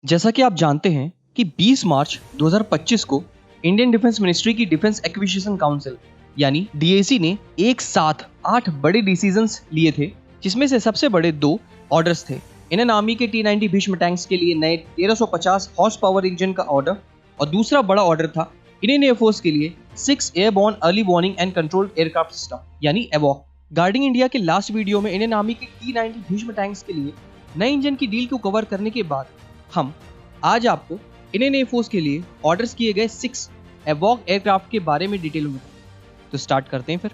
जैसा कि आप जानते हैं कि 20 मार्च 2025 को इंडियन डिफेंस मिनिस्ट्री की डिफेंस एक्विजिशन काउंसिल यानी डीएसी ने एक साथ 8 बड़े डिसीजंस लिए थे, जिसमें से सबसे बड़े 2 ऑर्डर्स थे। इंडियन आर्मी के T-90 भीष्म टैंक्स के लिए नए 1350 हॉर्स पावर इंजन का ऑर्डर और दूसरा बड़ा ऑर्डर था इंडियन एयरफोर्स के लिए 6 airborne early warning and controlled aircraft system यानी एवॉक। गार्डिंग इंडिया के लास्ट वीडियो में इंडियन आर्मी के T-90 भीष्म टैंक्स के लिए नए इंजन की डील को कवर करने के बाद हम आज आपको इंडियन एयरफोर्स के लिए ऑर्डर्स किए गए 6 एवॉक एयरक्राफ्ट के बारे में डिटेल में बताएं। तो स्टार्ट करते हैं फिर।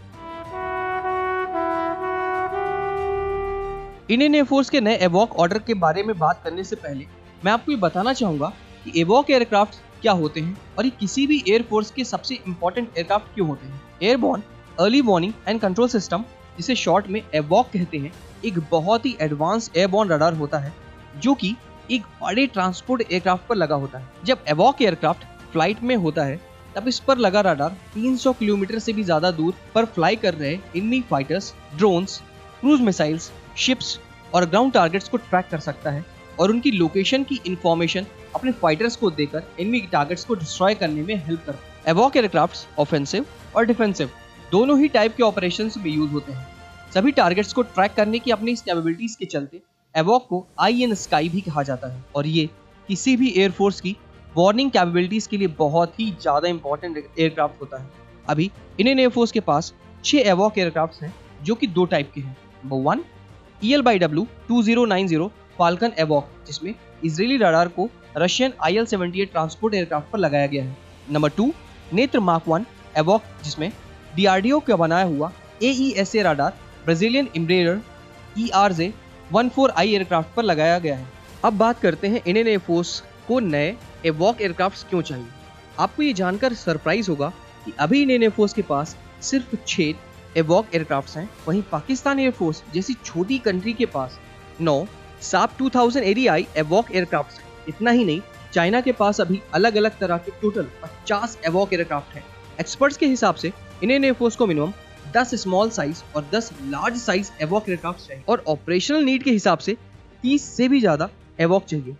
इंडियन एयरफोर्स के नए एवॉक ऑर्डर के बारे में बात करने से पहले मैं आपको ये बताना चाहूंगा कि एवॉक एयरक्राफ्ट क्या होते हैं और ये किसी भी एयरफोर्स के सबसे इंपॉर्टेंट एयरक्राफ्ट क्यों होते हैं। Airborne early warning and control system, जिसे शॉर्ट में एवॉक कहते हैं, एक बहुत ही एडवांस एयरबॉर्न रडार होता है जो कि एक बड़े ट्रांसपोर्ट एयरक्राफ्ट पर लगा होता है। जब एवॉक एयरक्राफ्ट फ्लाइट में होता है तब इस पर लगा रडार 300 किलोमीटर से भी ज्यादा दूर पर फ्लाई कर रहे enemy fighters, drones, cruise missiles, ships और ग्राउंड टारगेट्स को ट्रैक कर सकता है और उनकी लोकेशन की इंफॉर्मेशन अपने फाइटर्स को देकर एनिमी टारगेट्स को डिस्ट्रॉय करने में हेल्प करता है। एवॉक एयरक्राफ्ट्स ऑफेंसिव और डिफेंसिव दोनों ही टाइप के ऑपरेशंस में यूज होते हैं। सभी टारगेट्स को ट्रैक करने की अपनी कैपेबिलिटीज के चलते एवॉक को आई इन स्काई भी कहा जाता है और ये किसी भी एयरफोर्स की वार्निंग कैपेबिलिटीज के लिए बहुत ही ज्यादा इंपॉर्टेंट एयरक्राफ्ट होता है। अभी इंडियन एयरफोर्स के पास 6 एवॉक एयरक्राफ्ट हैं जो कि 2 टाइप के हैं। नंबर 1 EL/W2090 फाल्कन एवॉक, जिसमें इजरायली रडार को रशियन IL-78 ट्रांसपोर्ट एयरक्राफ्ट पर लगाया गया है। नंबर 2 नेत्र मार्क 1 एवॉक, जिसमें DRDO का बनाया हुआ AESA radar Brazilian Embraer ERJ-14I aircraft पर लगाया गया है। अब बात करते हैं इंडियन एयरफोर्स को नए एवॉक एयरक्राफ्ट क्यों चाहिए। आपको ये जानकर सरप्राइज होगा कि अभी इंडियन एयरफोर्स के पास सिर्फ 6 एवॉक एयरक्राफ्ट हैं, वहीं पाकिस्तान एयरफोर्स जैसी छोटी कंट्री के पास 9 साप 2000 ADI एवॉक एयरक्राफ्ट हैं। इतना ही नहीं, चाइना के पास अभी अलग अलग तरह के टोटल 50 एवॉक एयरक्राफ्ट हैं। एक्सपर्ट्स के हिसाब से इंडियन एयरफोर्स को मिनिमम 10 स्मॉल साइज और 10 लार्ज साइज एवॉक एयरक्राफ्ट चाहिए और ऑपरेशनल नीड के हिसाब से 30 से भी ज्यादा एवॉक चाहिए।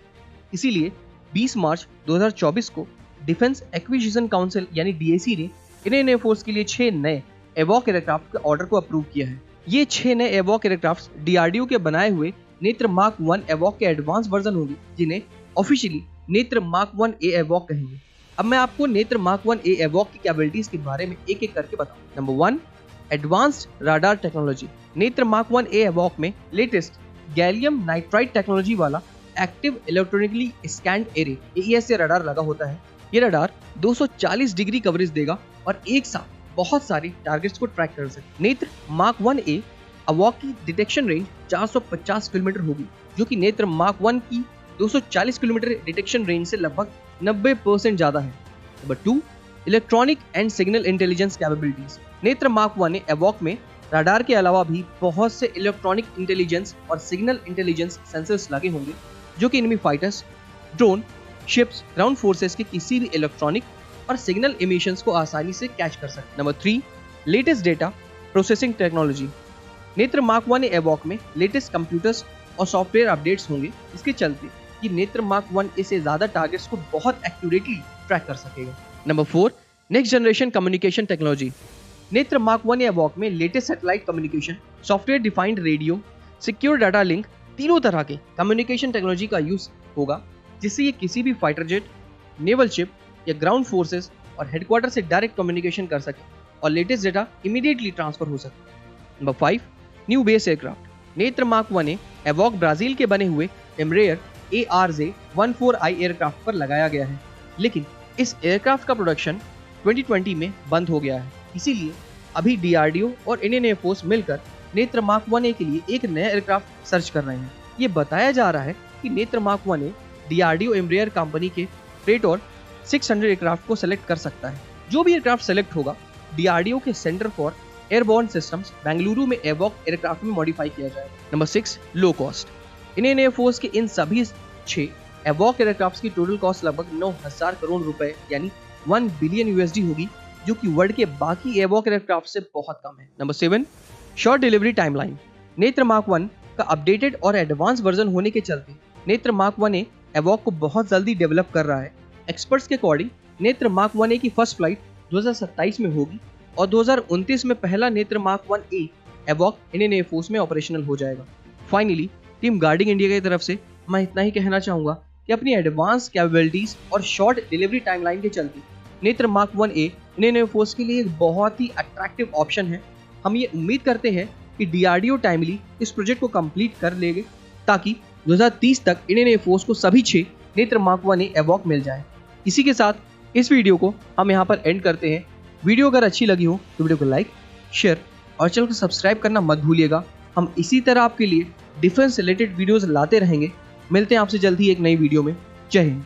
इसीलिए 20 मार्च 2024 को डिफेंस एक्विजिशन काउंसिल यानी डीएसी ने इंडियन एयरफोर्स के लिए 6 नए एवॉक एयरक्राफ्ट के ऑर्डर को अप्रूव किया है। ये 6 नए एवॉक एयरक्राफ्ट डीआरडीओ के बनाए हुए नेत्र मार्क 1 एवॉक के एडवांस वर्जन होंगे, जिन्हें ऑफिशियली नेत्र मार्क 1A एवॉक कहेंगे। अब मैं आपको नेत्र मार्क 1A एवॉक की कैपेबिलिटीज के बारे में एक एक करके बताऊं। Number 1 advanced radar technology. नेत्र मार्क 1A एवॉक में लेटेस्ट गैलियम नाइट्राइड टेक्नोलॉजी वाला active electronically scanned array AESA radar लगा होता है। ये रडार 240 डिग्री कवरेज देगा और एक साथ बहुत सारे टारगेट्स को ट्रैक कर सकते। नेत्र मार्क 1A एवॉक की डिटेक्शन रेंज 450 किलोमीटर होगी, जो कि नेत्र मार्क 1 की 240 किलोमीटर डिटेक्शन रेंज से लगभग 90% ज्यादा है। Number 2 electronic and signal intelligence capabilities. नेत्र मार्क 1A एवॉक में रडार के अलावा भी बहुत से इलेक्ट्रॉनिक इंटेलिजेंस और सिग्नल इंटेलिजेंस सेंसर्स लगे होंगे, जो कि enemy fighters, drone, ships, ground forces के किसी भी इलेक्ट्रॉनिक और सिग्नल इमिशंस को आसानी से कैच कर सकते। Number 3 latest data processing technology. नेत्र मार्क 1A एवॉक में लेटेस्ट कंप्यूटर्स और सॉफ्टवेयर अपडेट्स होंगे, इसके चलते ये नेत्र मार्क 1A से ज्यादा टारगेट्स को बहुत एक्यूरेटली ट्रैक कर सकेगा। Number 4 next generation communication technology. नेत्र मार्क 1A एवॉक में latest satellite communication, software defined radio, secure data link, तीनों तरह के कम्युनिकेशन टेक्नोलॉजी का यूज होगा, जिससे ये किसी भी फाइटर जेट, नेवल शिप या ग्राउंड फोर्सेस और हेडक्वार्टर से डायरेक्ट कम्युनिकेशन कर सके और लेटेस्ट डेटा इमीडिएटली ट्रांसफर हो सके। Number 5 new base aircraft. नेत्र मार्क 1A एवॉक ब्राजील के बने हुए एम्ब्रेयर ARJ-14I एयरक्राफ्ट पर लगाया गया है, लेकिन इस एयरक्राफ्ट का प्रोडक्शन 2020 में बंद हो गया है। इसीलिए अभी डीआरडीओ और इंडियन एयरफोर्स मिलकर नेत्र मार्क 1A के लिए एक नया एयरक्राफ्ट सर्च कर रहे हैं। ये बताया जा रहा है कि नेत्र mark 1A DRDO Embraer company के फ्रेटोर 600 एयरक्राफ्ट को सेलेक्ट कर सकता है। जो भी एयरक्राफ्ट सेलेक्ट होगा, डीआरडीओ के centre for airborne systems Bengaluru में एवॉक एयरक्राफ्ट में मॉडिफाई किया जाएगा। Number 6 low cost. Indian air force के इन सभी 6 एवॉक एयरक्राफ्ट की टोटल कॉस्ट लगभग 9,000 करोड़ रुपए यानी 1 बिलियन USD होगी, जो कि वर्ल्ड के बाकी एवॉक एयरक्राफ्ट से बहुत कम है। Number 7 short delivery timeline. नेत्र मार्क 1 का अपडेटेड और एडवांस वर्जन होने के चलते नेत्र मार्क 1A एवॉक को बहुत जल्दी डेवलप कर रहा है। एक्सपर्ट्स के अकॉर्डिंग नेत्र मार्क 1A की फर्स्ट फ्लाइट 2027 में होगी और 2029 में पहला नेत्र मार्क 1A एवॉक इंडियन एयरफोर्स में ऑपरेशनल हो जाएगा। फाइनली टीम गार्डिंग इंडिया की तरफ से मैं इतना ही कहना चाहूँगा कि अपनी एडवांस कैपेबिलिटीज और शॉर्ट डिलीवरी टाइमलाइन के चलते नेत्र मार्क 1A इंडियन एयरफोर्स के लिए एक बहुत ही अट्रैक्टिव ऑप्शन है। हम ये उम्मीद करते हैं कि DRDO टाइमली इस प्रोजेक्ट को कंप्लीट कर लेंगे ताकि 2030 तक इंडियन एयरफोर्स को सभी 6 नेत्र मार्क 1A एवॉक मिल जाए। इसी के साथ इस वीडियो को हम यहाँ पर एंड करते हैं। वीडियो अगर अच्छी लगी हो तो वीडियो को लाइक, शेयर और चैनल को सब्सक्राइब करना मत भूलिएगा। हम इसी तरह आपके लिए डिफेंस रिलेटेड वीडियोस लाते रहेंगे। मिलते हैं आपसे जल्द ही एक नई वीडियो में। जय हिंद।